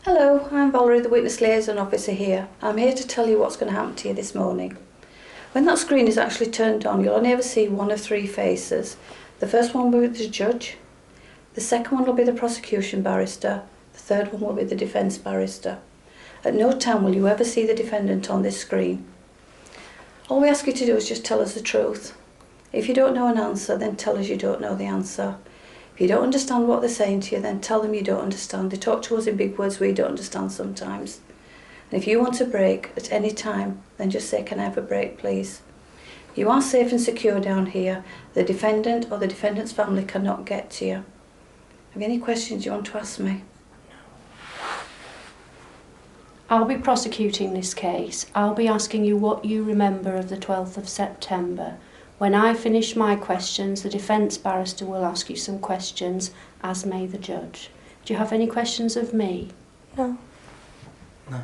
Hello, I'm Valerie, the Witness Liaison Officer here. I'm here to tell you what's going to happen to you this morning. When that screen is actually turned on, you'll only ever see one of three faces. The first one will be the judge, the second one will be the prosecution barrister, the third one will be the defence barrister. At no time will you ever see the defendant on this screen. All we ask you to do is just tell us the truth. If you don't know an answer, then tell us you don't know the answer. If you don't understand what they're saying to you, then tell them you don't understand. They talk to us in big words we don't understand sometimes. And if you want a break at any time, then just say, "Can I have a break, please?" You are safe and secure down here. The defendant or the defendant's family cannot get to you. Have you any questions you want to ask me? I'll be prosecuting this case. I'll be asking you what you remember of the 12th of September. When I finish my questions, the defence barrister will ask you some questions, as may the judge. Do you have any questions of me? No. No.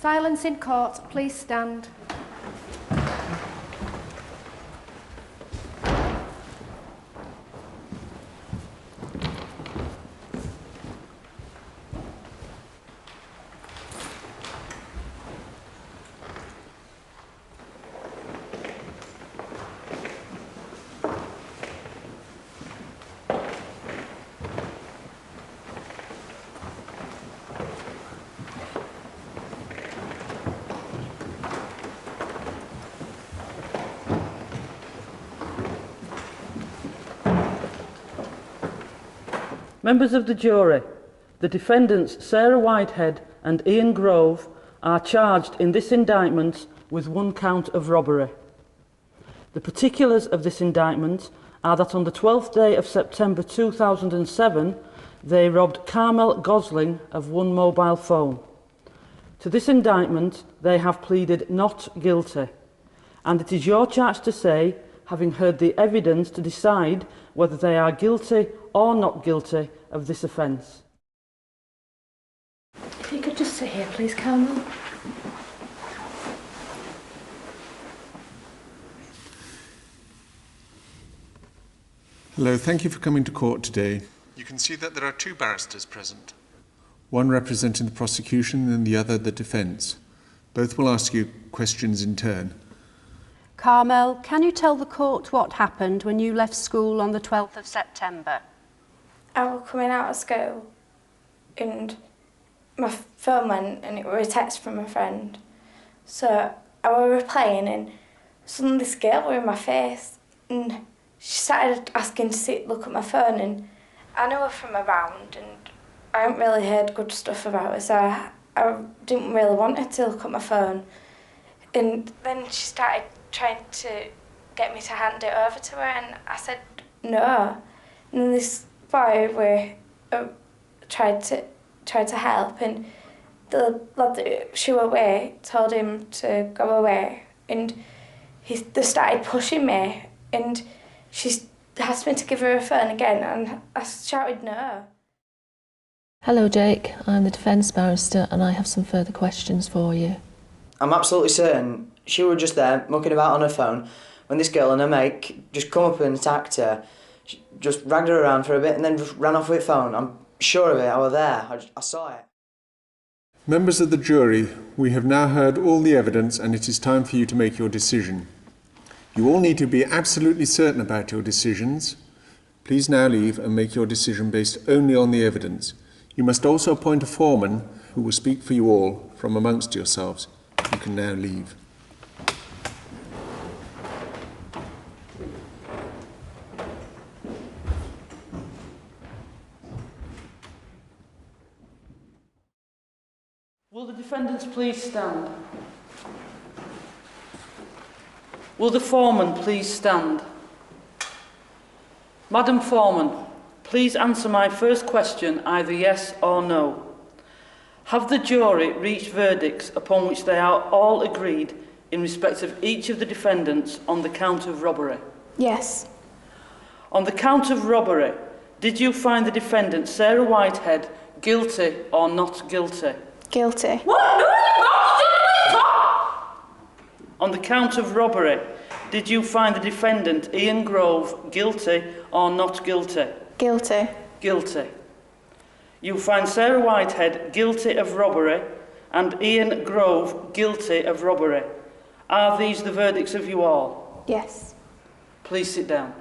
Silence in court. Please stand. Members of the jury, the defendants Sarah Whitehead and Ian Grove are charged in this indictment with one count of robbery. The particulars of this indictment are that on the 12th day of September 2007, they robbed Carmel Gosling of one mobile phone. To this indictment, they have pleaded not guilty, and it is your charge to say, having heard the evidence, to decide whether they are guilty or not guilty of this offence. If you could just sit here, please, Carmel. Hello, thank you for coming to court today. You can see that there are two barristers present. One representing the prosecution and the other the defence. Both will ask you questions in turn. Carmel, can you tell the court what happened when you left school on the 12th of September? I was coming out of school and my phone went and it was a text from a friend. So I was replying and suddenly this girl was in my face and she started asking to look at my phone, and I know her from around and I haven't really heard good stuff about her, so I didn't really want her to look at my phone. And then she started trying to get me to hand it over to her and I said no. And then this boy tried to help, and the lad that she was away told him to go away, and they started pushing me, and she asked me to give her a phone again, and I shouted no. Hello Jake, I'm the defence barrister and I have some further questions for you. I'm absolutely certain she was just there mucking about on her phone when this girl and her mate just come up and attacked her. She just dragged her around for a bit and then just ran off with her phone. I'm sure of it, I was there, I saw it. Members of the jury, we have now heard all the evidence and it is time for you to make your decision. You all need to be absolutely certain about your decisions. Please now leave and make your decision based only on the evidence. You must also appoint a foreman who will speak for you all from amongst yourselves. You can now leave. Will the defendants please stand? Will the foreman please stand? Madam Foreman, please answer my first question either yes or no. Have the jury reached verdicts upon which they are all agreed in respect of each of the defendants on the count of robbery? Yes. On the count of robbery, did you find the defendant, Sarah Whitehead, guilty or not guilty? Guilty. What? On the count of robbery, did you find the defendant, Ian Grove, guilty or not guilty? Guilty. guilty. You find Sarah Whitehead guilty of robbery and Ian Grove guilty of robbery. Are these the verdicts of you all? Yes. Please sit down.